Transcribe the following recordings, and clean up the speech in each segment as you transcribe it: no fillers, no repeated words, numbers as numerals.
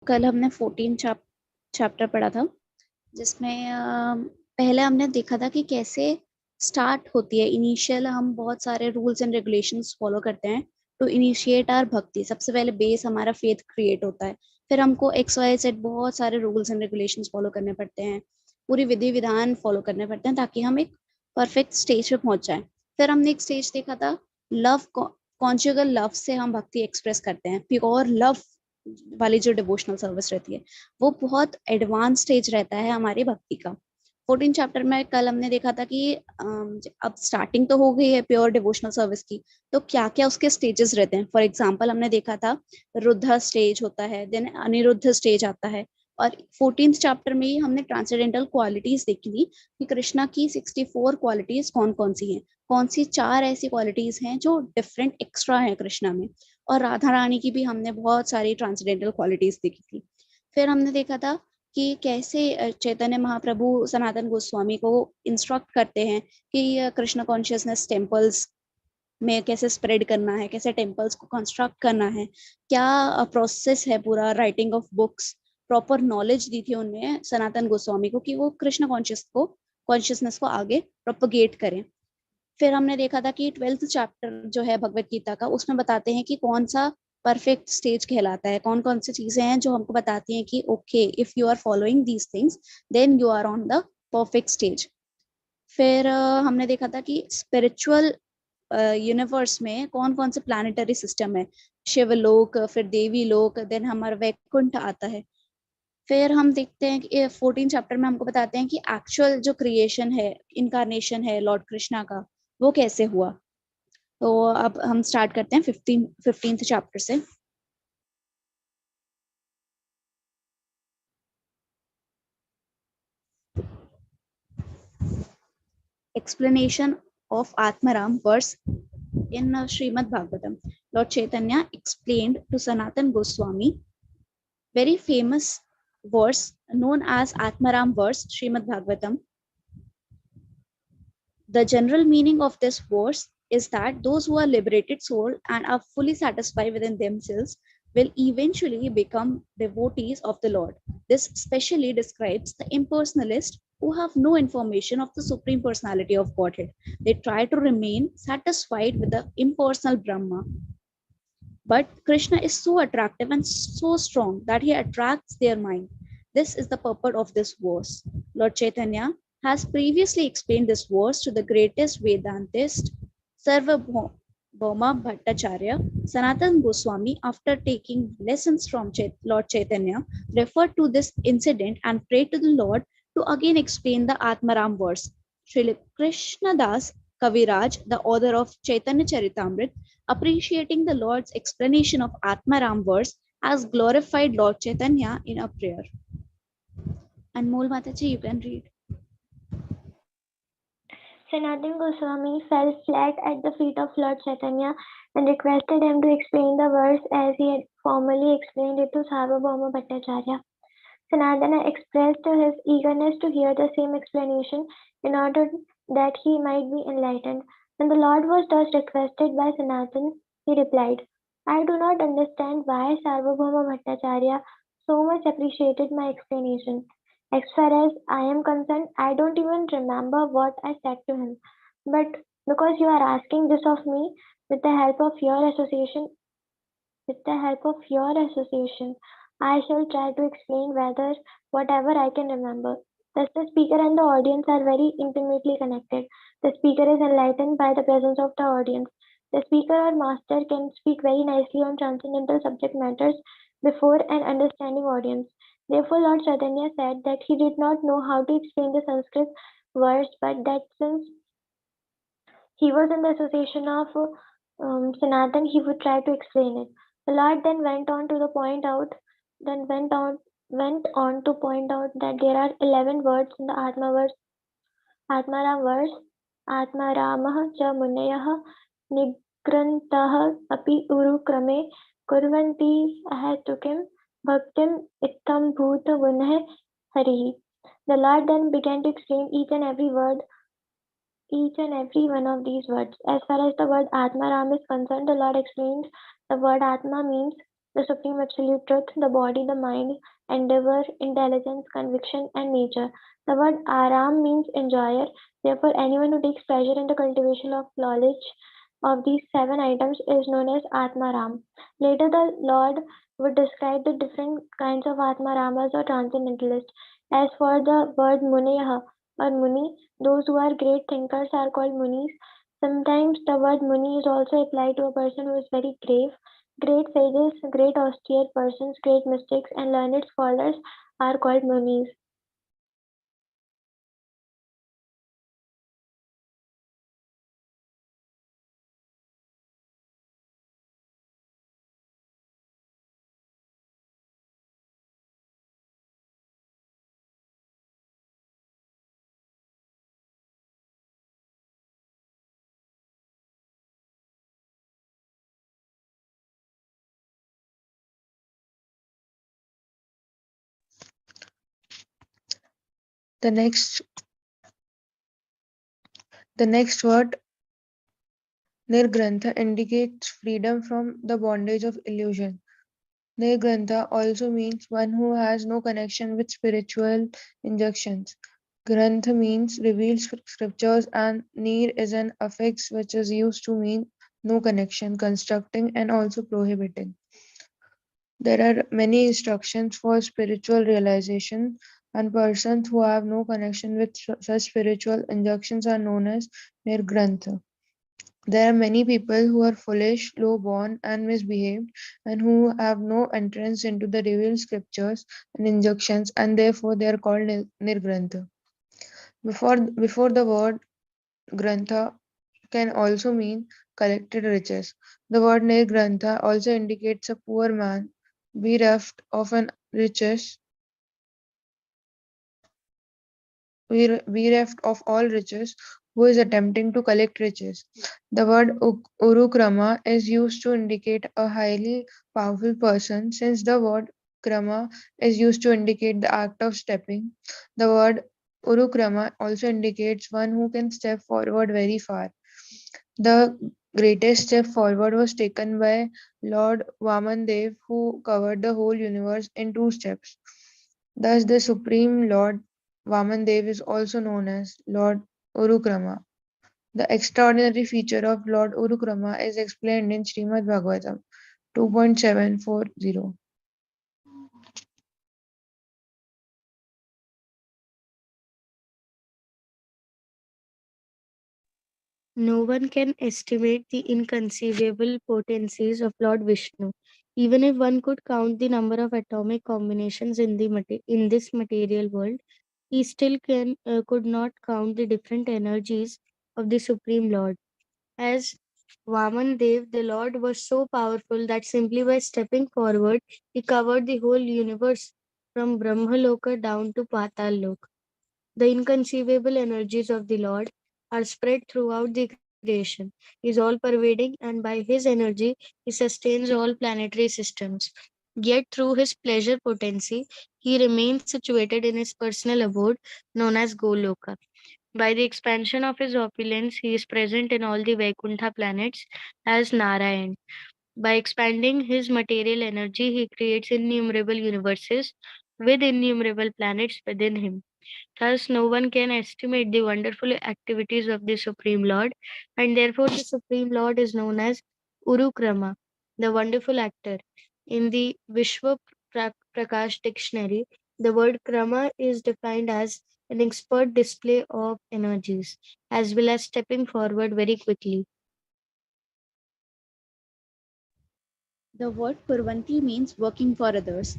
कल हमने 14 चैप्टर पढ़ा था, जिसमें पहले हमने देखा था कि कैसे स्टार्ट होती है इनिशियल। हम बहुत सारे रूल्स एंड रेगुलेशंस फॉलो करते हैं टू इनिशिएट आर भक्ति। सबसे पहले बेस हमारा फेथ क्रिएट होता है, फिर हमको एक्स वाई जेड बहुत सारे रूल्स एंड रेगुलेशंस फॉलो करने पड़ते हैं, पूरी विधि विधान फॉलो करने पड़ते हैं ताकि हम एक परफेक्ट स्टेज पे पहुंच जाए। फिर हमने एक स्टेज देखा था लव, कॉन्जुगल लव से हम भक्ति एक्सप्रेस करते हैं। प्योर लव वाली जो डिवोशनल सर्विस रहती है वो बहुत एडवांस स्टेज रहता है हमारी भक्ति का। 14 चैप्टर में कल हमने देखा था कि अब स्टार्टिंग तो हो गई है प्योर डिवोशनल सर्विस की, तो क्या क्या उसके स्टेजेस रहते हैं। फॉर एग्जाम्पल हमने देखा था रुद्ध स्टेज होता है, देन अनिरुद्ध स्टेज आता है, और 14 चैप्टर में ही हमने ट्रांसेंडेंटल क्वालिटीज देखी थी कि कृष्णा की 64 क्वालिटीज कौन कौन सी हैं, कौन सी 4 ऐसी क्वालिटीज हैं जो डिफरेंट एक्स्ट्रा हैं कृष्णा में। और राधा रानी की भी हमने बहुत सारी ट्रांसेंडेंटल क्वालिटीज देखी थी। फिर हमने देखा था कि कैसे चैतन्य महाप्रभु सनातन गोस्वामी को इंस्ट्रक्ट करते हैं कि कृष्ण कॉन्शियसनेस टेम्पल्स में कैसे स्प्रेड करना है, कैसे टेम्पल्स को कंस्ट्रक्ट करना है, क्या प्रोसेस है पूरा, writing of books, proper knowledge दी थी उनमें सनातन गोस्वामी को कि वो कृष्ण कॉन्शियसनेस को आगे प्रोपगेट करें। फिर हमने देखा था कि 12th चैप्टर जो है भगवत गीता का, उसमें बताते हैं कि कौन सा परफेक्ट स्टेज कहलाता है, कौन कौन सी चीजें हैं जो हमको बताती हैं कि okay if you are following these things then you are on the perfect stage. फिर हमने देखा था कि स्पिरिचुअल यूनिवर्स में कौन कौन से प्लानिटरी सिस्टम है, शिवलोक, फिर देवी लोक, देन हमारा वैकुंठ आता है। फिर हम देखते हैं कि 14 चैप्टर में हमको बताते हैं कि एक्चुअल जो क्रिएशन है, इनकारनेशन है लॉर्ड कृष्णा का, वो कैसे हुआ। तो अब हम स्टार्ट करते हैं 15th चैप्टर से। Explanation of Atmaram verse in Srimad Bhagavatam. Lord Chaitanya explained to Sanatan Goswami very famous verse known as Atmaram verse, Srimad Bhagavatam. The general meaning of this verse is that those who are liberated soul and are fully satisfied within themselves will eventually become devotees of the Lord. This specially describes the impersonalists who have no information of the Supreme Personality of Godhead. They try to remain satisfied with the impersonal Brahma. But Krishna is so attractive and so strong that he attracts their mind. This is the purport of this verse. Lord Chaitanya has previously explained this verse to the greatest Vedantist, Sarvabhauma Bhattacharya. Sanatan Goswami, after taking lessons from Lord Chaitanya, referred to this incident and prayed to the Lord to again explain the Atmaram verse. Srila Krishnadas Kaviraj, the author of Chaitanya Charitamrita, appreciating the Lord's explanation of Atmaram verse, has glorified Lord Chaitanya in a prayer. Anmol Mataji, you can read. Sanatan Goswami fell flat at the feet of Lord Chaitanya and requested him to explain the verse as he had formerly explained it to Sarvabhauma Bhattacharya. Sanatana expressed his eagerness to hear the same explanation in order that he might be enlightened. When the Lord was thus requested by Sanatan, he replied, I do not understand why Sarvabhauma Bhattacharya so much appreciated my explanation. As far as I am concerned, I don't even remember what I said to him. But because you are asking this of me, with the help of your association, I shall try to explain whatever I can remember. Thus, the speaker and the audience are very intimately connected. The speaker is enlightened by the presence of the audience. The speaker or master can speak very nicely on transcendental subject matters before an understanding audience. Therefore, Lord Chaitanya said that he did not know how to explain the Sanskrit verse, but that since he was in the association of Sanatan, he would try to explain it. The Lord then went on to point out that there are 11 words in the Atmaram verse. Atmaramah cha munayah nigrantah api uru krame kurvanti ahatukim bhaktim ittam bhuta gunah harihi. The Lord then began to explain each and every one of these words. As far as the word Atmaram is concerned, the Lord explained the word Atma means the supreme absolute truth, the body, the mind, endeavor, intelligence, conviction, and nature. The word aram means enjoyer. Therefore, anyone who takes pleasure in the cultivation of knowledge of these seven items is known as Atmaram. Later, the Lord would describe the different kinds of Atmaramas or transcendentalists. As for the word Muniyah or Muni, those who are great thinkers are called Munis. Sometimes the word Muni is also applied to a person who is very grave. Great sages, great austere persons, great mystics, and learned scholars are called Munis. The next the next word Nirgrantha indicates freedom from the bondage of illusion. Nirgrantha also means one who has no connection with spiritual injunctions. Grantha means revealed scriptures, and Nir is an affix which is used to mean no connection, constructing, and also prohibiting. There are many instructions for spiritual realization, and persons who have no connection with such spiritual injunctions are known as Nirgrantha. There are many people who are foolish, low born, and misbehaved, and who have no entrance into the revealed scriptures and injunctions, and therefore they are called Nirgrantha. Before the word Grantha can also mean collected riches. The word Nirgrantha also indicates a poor man bereft of an riches bereft of all riches, who is attempting to collect riches. The word Urukrama is used to indicate a highly powerful person, since the word Krama is used to indicate the act of stepping. The word Urukrama also indicates one who can step forward very far. The greatest step forward was taken by Lord Vamandev, who covered the whole universe in 2 steps. Thus, the Supreme Lord Vamandev is also known as Lord Urukrama. The extraordinary feature of Lord Urukrama is explained in Srimad Bhagavatam 2.740. No one can estimate the inconceivable potencies of Lord Vishnu. Even if one could count the number of atomic combinations in this material world, he still could not count the different energies of the Supreme Lord. As Vaman Dev, the Lord was so powerful that simply by stepping forward, he covered the whole universe from Brahmaloka down to Patal Loka. The inconceivable energies of the Lord are spread throughout the creation. He is all pervading, and by his energy, he sustains all planetary systems. Yet, through his pleasure potency, he remains situated in his personal abode known as Goloka. By the expansion of his opulence, he is present in all the Vaikuntha planets as Narayan. By expanding his material energy, he creates innumerable universes with innumerable planets within him. Thus, no one can estimate the wonderful activities of the Supreme Lord, and therefore the Supreme Lord is known as Urukrama, the wonderful actor. In the Vishwa Prakash Dictionary, the word Krama is defined as an expert display of energies, as well as stepping forward very quickly. The word Purvanti means working for others.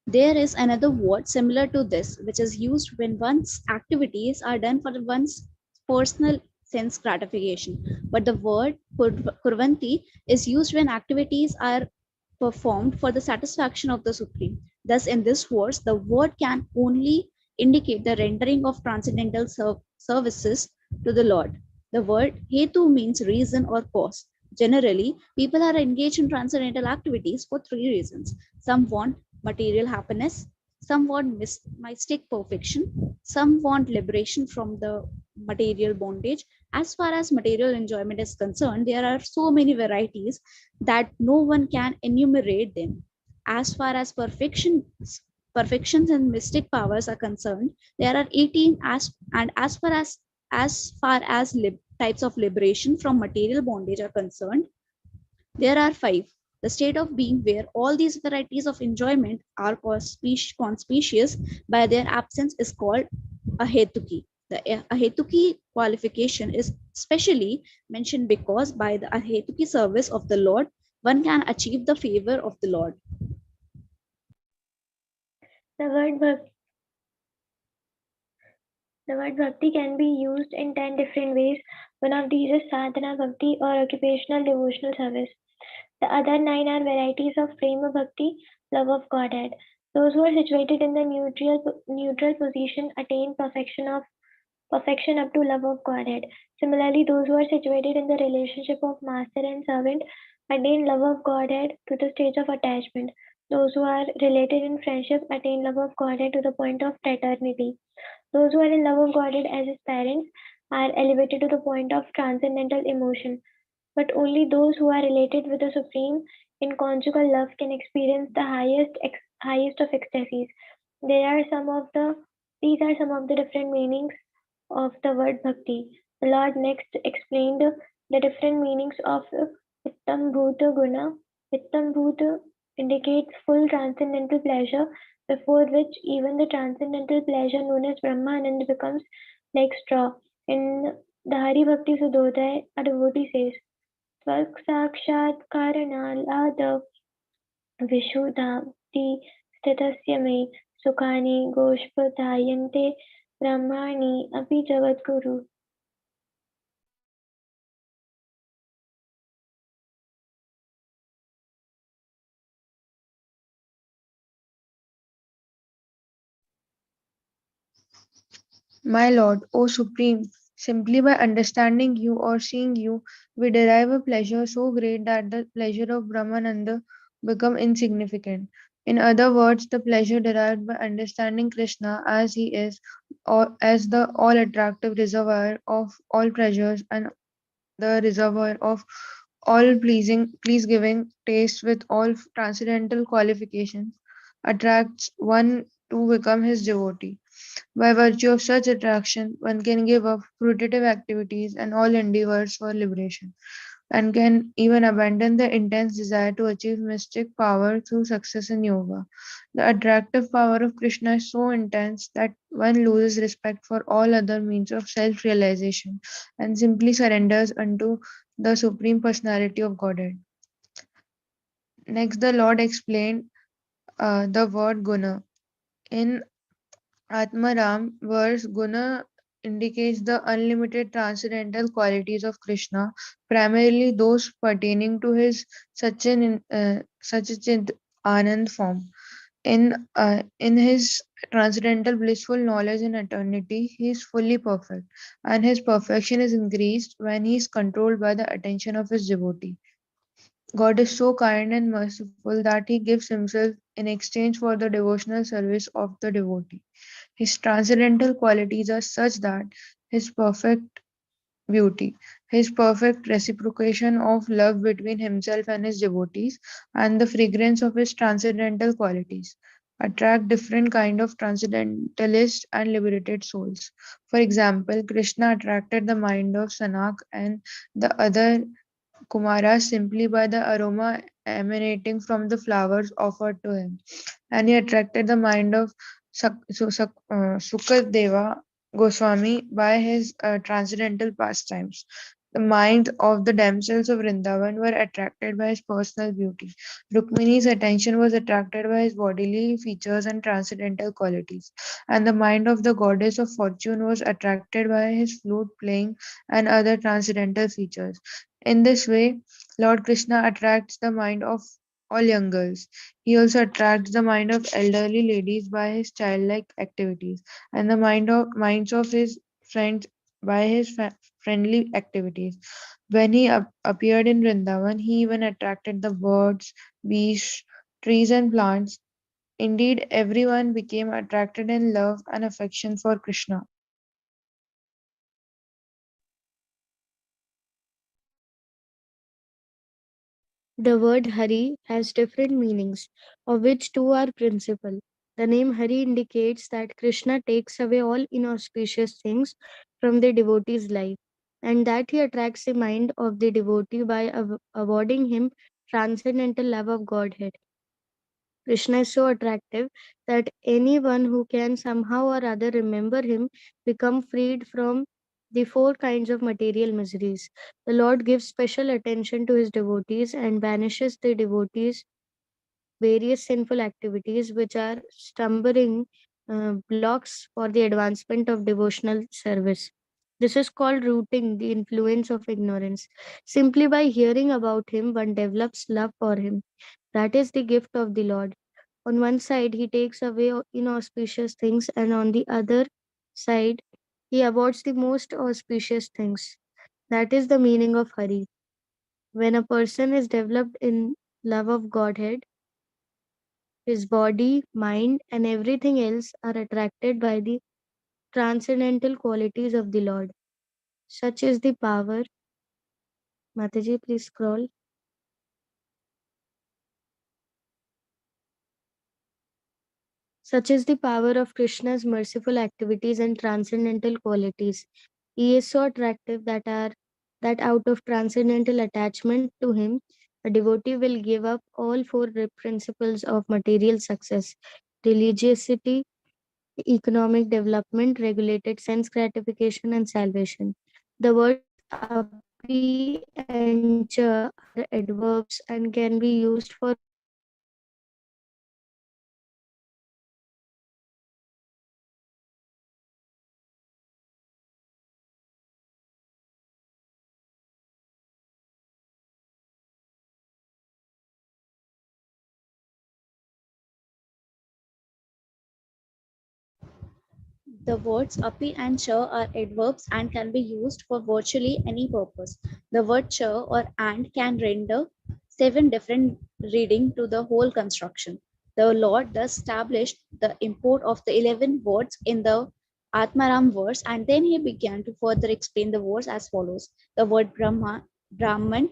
There is another word similar to this, which is used when one's activities are done for one's personal sense gratification. But the word Purvanti is used when activities are performed for the satisfaction of the Supreme. Thus, in this verse, the word can only indicate the rendering of transcendental services to the Lord. The word Hetu means reason or cause. Generally, people are engaged in transcendental activities for 3 reasons. Some want material happiness, some want mystic perfection, some want liberation from the material bondage. As far as material enjoyment is concerned, there are so many varieties that no one can enumerate them. as far as perfections and mystic powers are concerned, there are 18 as far as types of liberation from material bondage are concerned, there are five. The state of being where all these varieties of enjoyment are conspicuous by their absence is called ahetuki. The ahetuki qualification is specially mentioned because by the ahetuki service of the Lord, one can achieve the favor of the Lord. The word bhakti The word bhakti can be used in 10 different ways. One of these is sadhana bhakti or occupational devotional service. The other 9 are varieties of prema bhakti, love of Godhead. Those who are situated in the neutral position attain perfection up to love of Godhead. Similarly, those who are situated in the relationship of master and servant attain love of Godhead to the stage of attachment. Those who are related in friendship attain love of Godhead to the point of fraternity. Those who are in love of Godhead as his parents are elevated to the point of transcendental emotion. But only those who are related with the Supreme in conjugal love can experience the highest of ecstasies. These are some of the different meanings of the word bhakti. The Lord next explained the different meanings of Vittam Bhuta Guna. Vittam Bhuta indicates full transcendental pleasure, before which even the transcendental pleasure known as Brahmanand becomes like straw. In the Hari Bhakti Sudodaya, a devotee says, Swakshaatkaranaladha विशुद्धाप्ति स्थितस्य मे सुखानि गोष्पदायन्ते ब्रह्माणि अपि जगद्गुरु. My Lord, O Supreme, simply by understanding you or seeing you, we derive a pleasure so great that the pleasure of Brahmananda become insignificant. In other words, the pleasure derived by understanding Krishna as he is, or as the all attractive reservoir of all pleasures and the reservoir of all please giving taste with all transcendental qualifications, attracts one to become his devotee. By virtue of such attraction, one can give up fruitive activities and all endeavors for liberation, and can even abandon the intense desire to achieve mystic power through success in yoga. The attractive power of Krishna is so intense that one loses respect for all other means of self realization and simply surrenders unto the Supreme Personality of Godhead. Next, the Lord explained the word guna. In Atmaram verse, guna indicates the unlimited transcendental qualities of Krishna, primarily those pertaining to his Sachichin Anand form. In his transcendental blissful knowledge in eternity, he is fully perfect, and his perfection is increased when he is controlled by the attention of his devotee. God is so kind and merciful that he gives himself in exchange for the devotional service of the devotee. His transcendental qualities are such that his perfect beauty, his perfect reciprocation of love between himself and his devotees, and the fragrance of his transcendental qualities attract different kind of transcendentalist and liberated souls. For example, Krishna attracted the mind of Sanak and the other Kumaras simply by the aroma emanating from the flowers offered to him, and he attracted the mind of Sukadeva Goswami by his transcendental pastimes. The minds of the damsels of Vrindavan were attracted by his personal beauty. Rukmini's attention was attracted by his bodily features and transcendental qualities, and the mind of the goddess of fortune was attracted by his flute playing and other transcendental features. In this way, Lord Krishna attracts the mind of all young girls. He also attracts the mind of elderly ladies by his childlike activities, and the minds of his friends by his friendly activities. When he appeared in Vrindavan, he even attracted the birds, beasts, trees, and plants. Indeed, everyone became attracted in love and affection for Krishna. The word Hari has different meanings, of which two are principal. The name Hari indicates that Krishna takes away all inauspicious things from the devotee's life, and that he attracts the mind of the devotee by awarding him transcendental love of Godhead. Krishna is so attractive that anyone who can somehow or other remember him become freed from the four kinds of material miseries. The Lord gives special attention to his devotees and banishes the devotees various sinful activities which are stumbling blocks for the advancement of devotional service. This is called rooting the influence of ignorance. Simply by hearing about him, one develops love for him. That is the gift of the Lord. On one side, he takes away inauspicious things, and on the other side, he awards the most auspicious things. That is the meaning of Hari. When a person is developed in love of Godhead, his body, mind, and everything else are attracted by the transcendental qualities of the Lord. Such is the power. Mataji, please scroll. Such is the power of Krishna's merciful activities and transcendental qualities. He is so attractive that out of transcendental attachment to him, a devotee will give up all four principles of material success: religiosity, economic development, regulated sense gratification, and salvation. The words api and cha are adverbs and can be used for virtually any purpose. The word Brahma means one who has attained the supreme perfection of material existence. Brahman means one who has attained the supreme perfection of material existence. Api The words api and cha are adverbs and can be used for virtually any purpose. The word cha or and can render seven different reading to the whole construction. The Lord thus established the import of the 11 words in the Atmaram verse, and then he began to further explain the words as follows. The word Brahman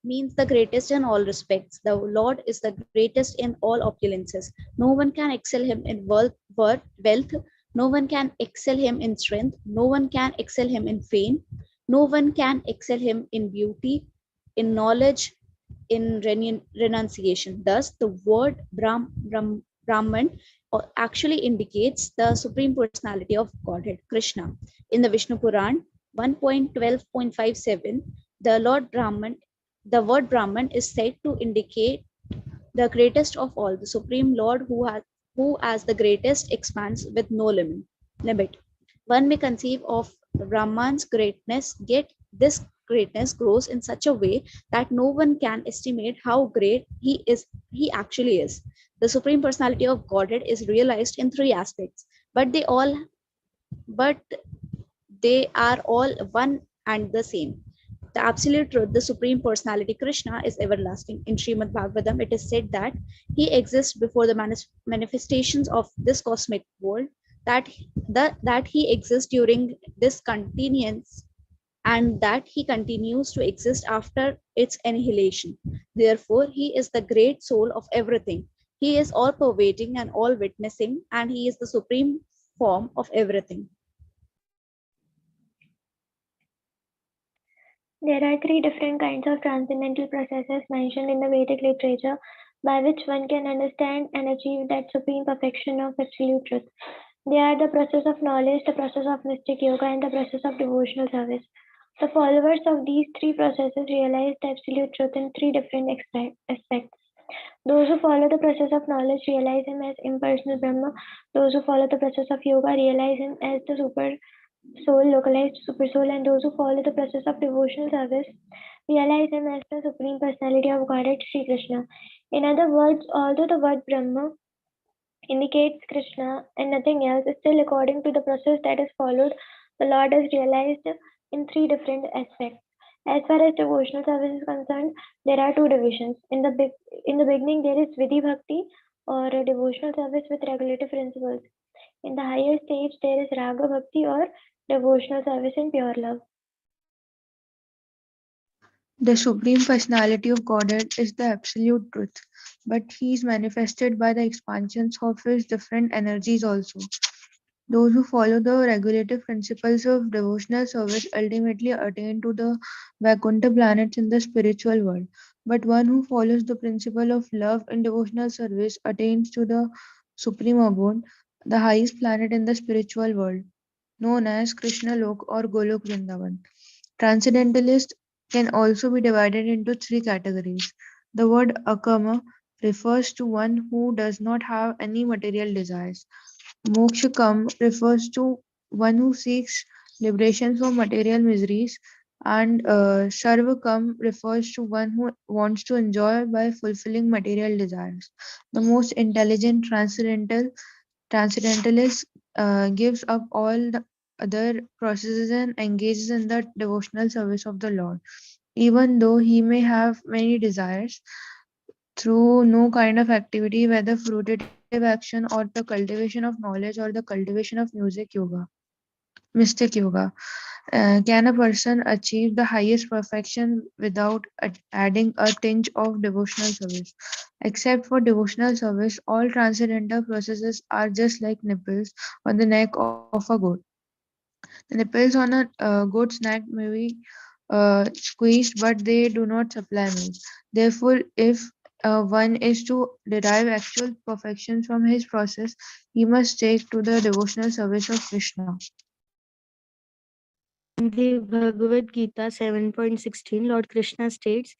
means the greatest in all respects. The Lord is the greatest in all opulences. No one can excel him in wealth. No one can excel him in strength. No one can excel him in fame. No one can excel him in beauty, in knowledge, in renunciation. Thus, the word Brahman actually indicates the supreme personality of Godhead, Krishna. In the Vishnu Puran 1.12.57, the Lord Brahman, the word Brahman is said to indicate the greatest of all, the supreme Lord who as the greatest expands with no limit. One may conceive of Brahman's greatness, yet this greatness grows in such a way that no one can estimate how great he actually is. The supreme personality of Godhead is realized in three aspects, but but they are all one and the same. The absolute truth, the supreme personality Krishna, is everlasting. In Srimad Bhagavatam, it is said that he exists before the manifestations of this cosmic world, that that he exists during this continuance, and that he continues to exist after its annihilation. Therefore, he is the great soul of everything. He is all pervading and all witnessing, and he is the supreme form of everything. There are three different kinds of transcendental processes mentioned in the Vedic literature by which one can understand and achieve that supreme perfection of absolute truth. They are the process of knowledge, the process of mystic yoga, and the process of devotional service. The followers of these three processes realize the absolute truth in three different aspects. Those who follow the process of knowledge realize him as impersonal Brahma. Those who follow the process of yoga realize him as the super soul, localized super soul, and those who follow the process of devotional service realize him as the supreme personality of Godhead, Sri Krishna. In other words, although the word Brahma indicates Krishna and nothing else, still according to the process that is followed, the Lord is realized in three different aspects. As far as devotional service is concerned, there are two divisions. In the beginning, there is Vidhi Bhakti, or a devotional service with regulative principles. In the higher stage, there is Raga Bhakti, or devotional service in pure love. The Supreme Personality of Godhead is the absolute truth, but he is manifested by the expansions of his different energies also. Those who follow the regulative principles of devotional service ultimately attain to the Vaikuntha planets in the spiritual world. But one who follows the principle of love in devotional service attains to the supreme abode, the highest planet in the spiritual world, known as Krishna Lok or Golok Vrindavan. Transcendentalists can also be divided into three categories. The word akama refers to one who does not have any material desires. Mokshakam refers to one who seeks liberation from material miseries, and Sarvakam refers to one who wants to enjoy by fulfilling material desires. The most intelligent transcendentalist gives up all the other processes and engages in the devotional service of the Lord, even though he may have many desires through no kind of activity, whether fruitative action or the cultivation of knowledge or the cultivation of mystic yoga. Can a person achieve the highest perfection without adding a tinge of devotional service? Except for devotional service, all transcendental processes are just like nipples on the neck of a goat. The nipples on a goat's neck may be squeezed, but they do not supply milk. Therefore, if one is to derive actual perfection from his process, he must take to the devotional service of Krishna. In the Bhagavad Gita 7.16, Lord Krishna states,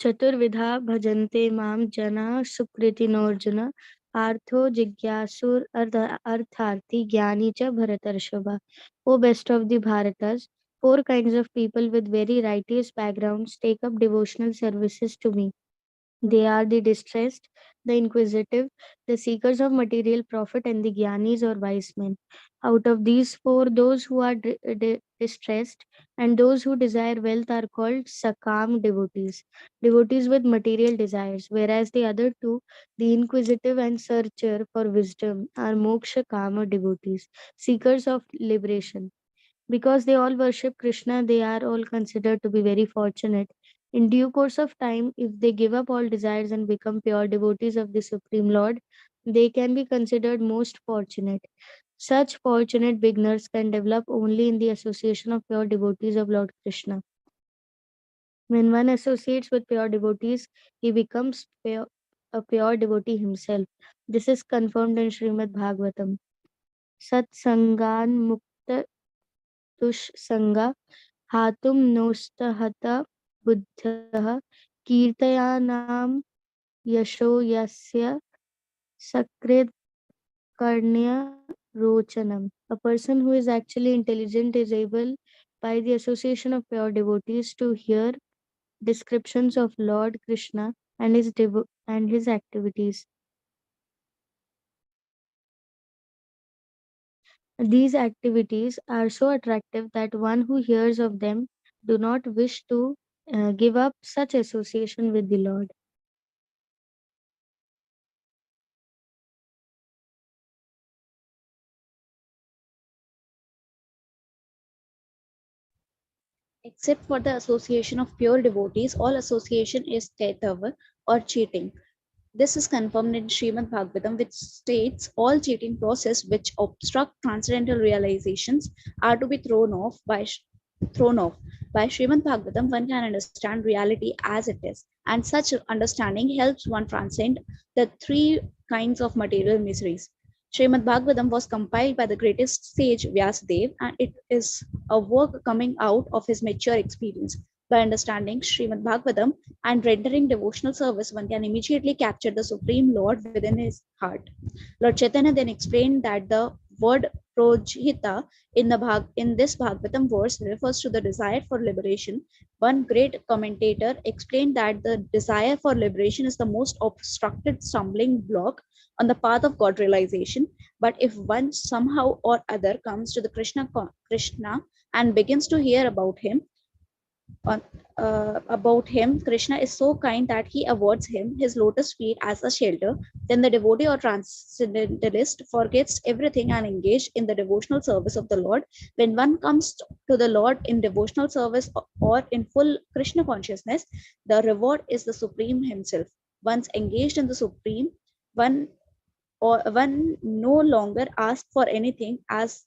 Chaturvidha bhajante mam jana sukritinarjuna partho jigyasur artharthi jnani cha bharatarshava. O best of the Bharatas, four kinds of people with very righteous backgrounds take up devotional services to me. They are the distressed, the inquisitive, the seekers of material profit, and the gyanis or wise men. Out of these four, those who are distressed and those who desire wealth are called sakam devotees, devotees with material desires, whereas the other two, the inquisitive and searcher for wisdom, are moksha kama devotees, seekers of liberation. Because they all worship Krishna, they are all considered to be very fortunate. In due course of time, if they give up all desires and become pure devotees of the Supreme Lord, they can be considered most fortunate. Such fortunate beginners can develop only in the association of pure devotees of Lord Krishna. When one associates with pure devotees, he becomes a pure devotee himself. This is confirmed in Srimad Bhagavatam. Satsangan mukta tushsanga हातुं नोस्तहत बुद्धः कीर्तयानां यशो यस्य सकृत्कर्ण्य rochanam. A person who is actually intelligent is able, by the association of pure devotees, to hear descriptions of Lord Krishna and and his activities. These activities are so attractive that one who hears of them do not wish to give up such association with the Lord. Except for the association of pure devotees, all association is Kaitava or cheating. This is confirmed in Srimad Bhagavatam, which states all cheating process which obstruct transcendental realizations are to be thrown off. By Srimad Bhagavatam, one can understand reality as it is, and such understanding helps one transcend the three kinds of material miseries. Srimad Bhagavatam was compiled by the greatest sage Vyasadeva, and it is a work coming out of his mature experience. By understanding Srimad Bhagavatam and rendering devotional service, one can immediately capture the Supreme Lord within his heart. Lord Chaitanya then explained that the word projhita in this Bhagavatam verse refers to the desire for liberation. One great commentator explained that the desire for liberation is the most obstructed stumbling block on the path of God realization. But if one somehow or other comes to the Krishna and begins to hear about him, about him, Krishna is so kind that he awards him his lotus feet as a shelter. Then the devotee or transcendentalist forgets everything and engage in the devotional service of the Lord. When one comes to the Lord in devotional service or in full Krishna consciousness, the reward is the Supreme Himself. Once engaged in the Supreme, one one no longer asks for anything as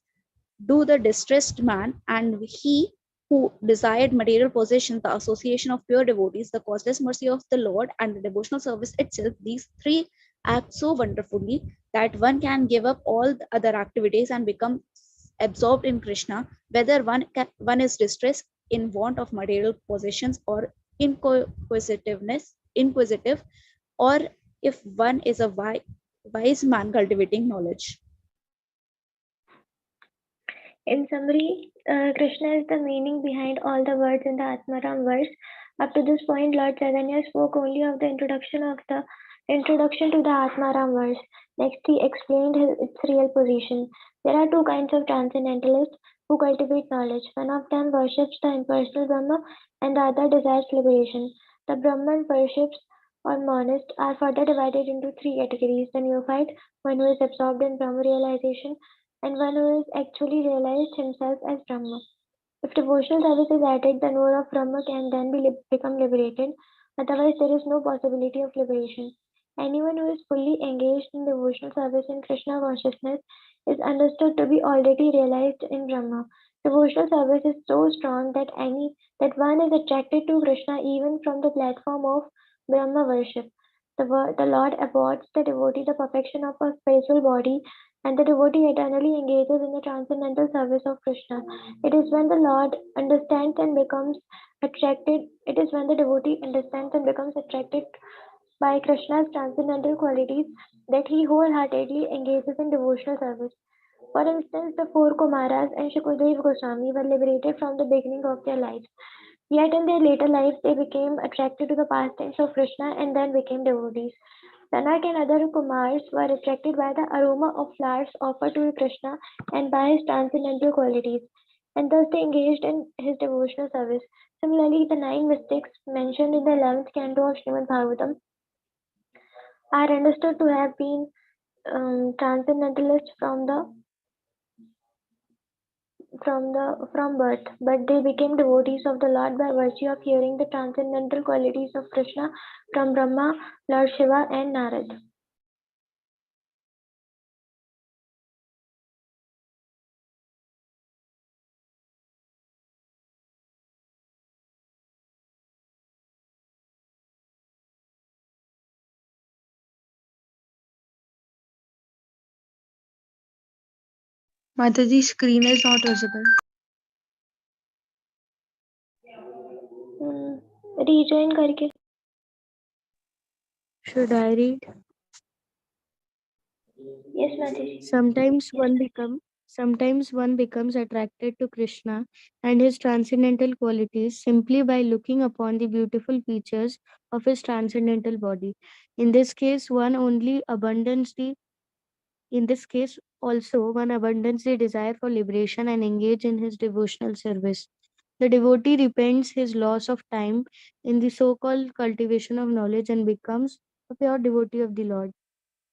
do the distressed man, and he who desired material possessions, the association of pure devotees, the causeless mercy of the Lord, and the devotional service itself, these three act so wonderfully that one can give up all the other activities and become absorbed in Krishna, whether one is distressed in want of material possessions or inquisitive, or if one is a wise man cultivating knowledge. In summary, Krishna is the meaning behind all the words in the Atmaram verse. Up to this point, Lord Chaitanya spoke only of the introduction to the Atmaram verse. Next, he explained its real position. There are two kinds of transcendentalists who cultivate knowledge. One of them worships the impersonal Brahma, and the other desires liberation. The Brahman worships or monist are further divided into three categories: the neophyte, one who is absorbed in Brahma realization, and one who has actually realized himself as Brahma. If devotional service is added, the knower of Brahma can then become liberated. Otherwise, there is no possibility of liberation. Anyone who is fully engaged in devotional service in Krishna consciousness is understood to be already realized in Brahma. Devotional service is so strong that one is attracted to Krishna even from the platform of Brahma worship. The Lord affords the devotee the perfection of a spiritual body, and the devotee eternally engages in the transcendental service of Krishna. It is when the Lord understands and becomes attracted, it is when the devotee understands and becomes attracted by Krishna's transcendental qualities that he wholeheartedly engages in devotional service. For instance, the four Kumaras and Shukadeva Goswami were liberated from the beginning of their lives. Yet in their later lives, they became attracted to the pastimes of Krishna and then became devotees. Tanak and other Kumars were attracted by the aroma of flowers offered to Krishna and by his transcendental qualities, and thus they engaged in his devotional service. Similarly, the nine mystics mentioned in the 11th canto of Srimad Bhagavatam are understood to have been transcendentalists from birth, but they became devotees of the Lord by virtue of hearing the transcendental qualities of Krishna from Brahma, Lord Shiva, and Narad. Mataji's screen is not visible. Rejoin करके. Should I read? Yes, Mataji. Sometimes one becomes attracted to Krishna and his transcendental qualities simply by looking upon the beautiful features of his transcendental body. In this case, one abandons the desire for liberation and engage in his devotional service. The devotee repents his loss of time in the so-called cultivation of knowledge and becomes a pure devotee of the Lord.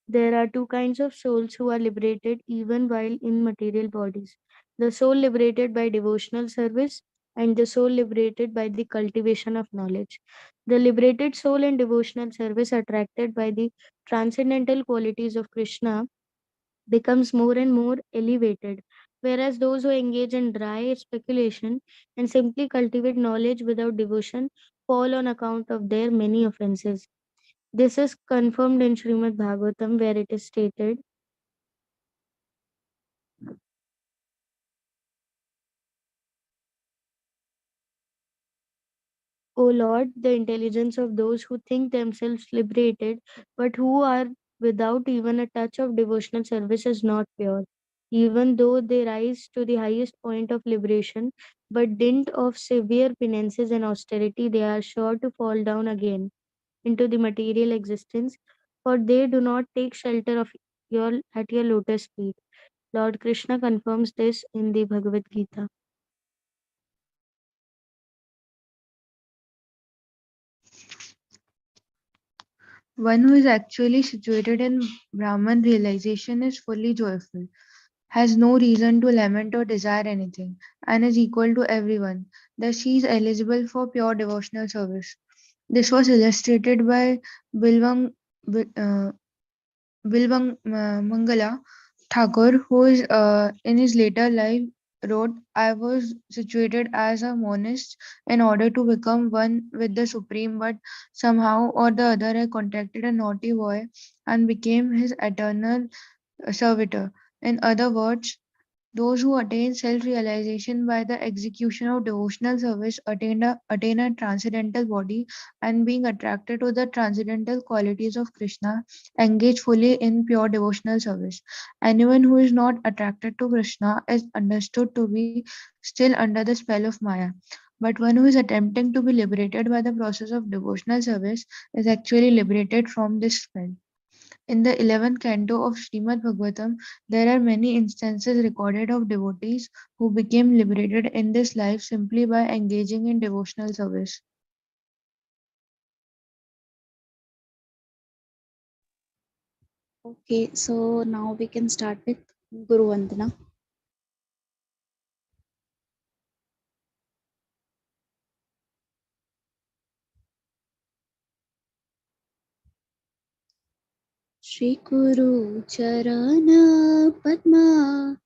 There are two kinds of souls who are liberated even while in material bodies: the soul liberated by devotional service and the soul liberated by the cultivation of knowledge. The liberated soul in devotional service, attracted by the transcendental qualities of Krishna, becomes more and more elevated, whereas those who engage in dry speculation and simply cultivate knowledge without devotion fall on account of their many offenses. This is confirmed in Srimad Bhagavatam, where it is stated, O Lord, the intelligence of those who think themselves liberated, but who are without even a touch of devotional service, is not pure. Even though they rise to the highest point of liberation, but dint of severe penances and austerity, they are sure to fall down again into the material existence, for they do not take shelter of at your lotus feet. Lord Krishna confirms this in the Bhagavad Gita. One who is actually situated in Brahman realization is fully joyful, has no reason to lament or desire anything, and is equal to everyone. Thus, she is eligible for pure devotional service. This was illustrated by Bilwang, uh, Mangala Thakur, who is, in his later life wrote, I was situated as a monist in order to become one with the Supreme, but somehow or the other I contacted a naughty boy and became his eternal servitor. In other words, those who attain self realization by the execution of devotional service attain a transcendental body, and being attracted to the transcendental qualities of Krishna, engage fully in pure devotional service. Anyone who is not attracted to Krishna is understood to be still under the spell of Maya. But one who is attempting to be liberated by the process of devotional service is actually liberated from this spell. In the 11th canto of Srimad Bhagavatam, there are many instances recorded of devotees who became liberated in this life simply by engaging in devotional service. Okay, so now we can start with Guru Vandana. Shri Guru Charana Padma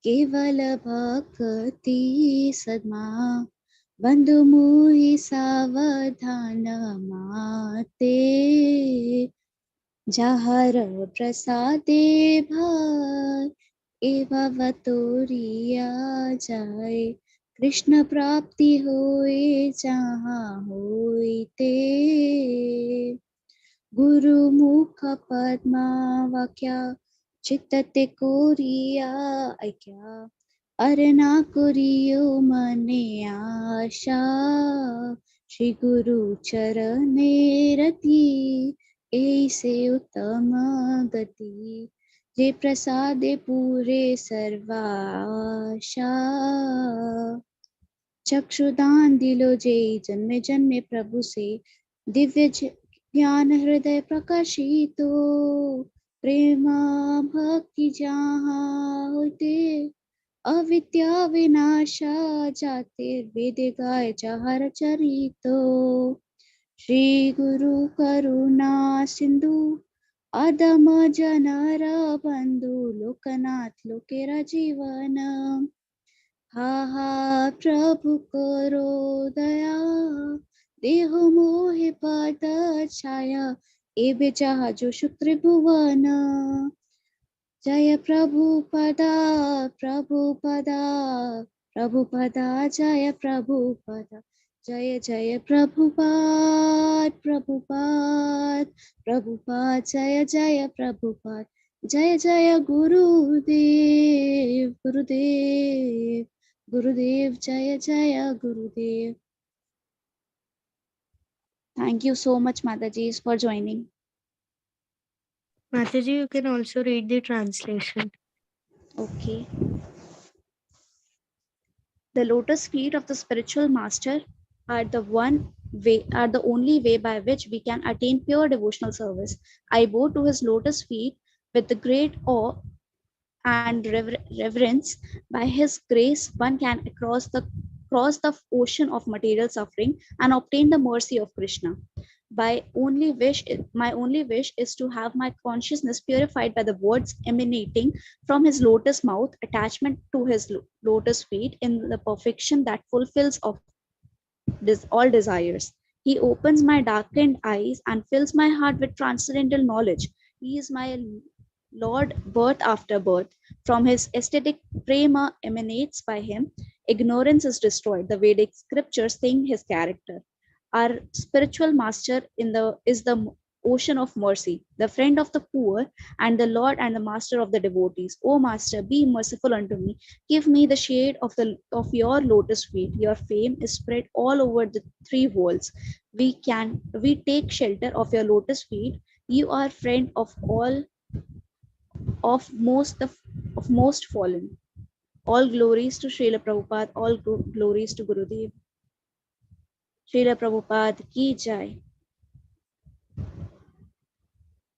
Kevala Bhakti Sadma Bandhu Muhi Savadhana Mate Jahar Prasade Bhar Eva Vaturiya Jai Krishna Prapti Hoye Jaha Hoite Guru Mukha Padma Vakya Chittate Koriya Aikya Arana Kuriyo Mane Asha Shri Guru Charane Rati Aise Uttama Gati Je Prasade Pure Sarvasha चक्षुदान दिलो जय जन्मे जन्मे प्रभु से दिव्य ज्ञान हृदय प्रकाशितो प्रेमा भक्ति जहाँ होते अविद्या विनाशा जाते वेद गाय जहर चरितो श्री गुरु करुणा सिंधु अदम जनर बंधु लोकनाथ लोकेरा जीवन हा हा प्रभु करो दया देह मोहे पद छाया ए बेचाहा जो शुक्र भुवन जय प्रभुपदा प्रभुपदा प्रभुपदा जय प्रभुपदा जय जय प्रभुपाद प्रभुपाद प्रभुपाद जय जय प्रभुपाद जय जय गुरुदेव गुरुदेव Gurudev, Jaya Jaya Gurudev. Thank you so much, Mataji, for joining. Mataji, you can also read the translation. Okay. The lotus feet of the spiritual master are the only way by which we can attain pure devotional service. I bow to his lotus feet with the great awe and reverence. By his grace one can cross the ocean of material suffering and obtain the mercy of Krishna. My only wish is to have my consciousness purified by the words emanating from his lotus mouth, attachment to his lotus feet in the perfection that fulfills of all desires. He opens my darkened eyes and fills my heart with transcendental knowledge. He is my Lord birth after birth. From his aesthetic prema emanates by him. Ignorance is destroyed. The Vedic scriptures sing his character. Our spiritual master is the ocean of mercy, the friend of the poor, and the Lord and the master of the devotees. O Master, be merciful unto me. Give me the shade of your lotus feet. Your fame is spread all over the three worlds. We take shelter of your lotus feet. You are friend of all of most fallen. All glories to Srila Prabhupada, all glories to Gurudev. Srila Prabhupada ki jai.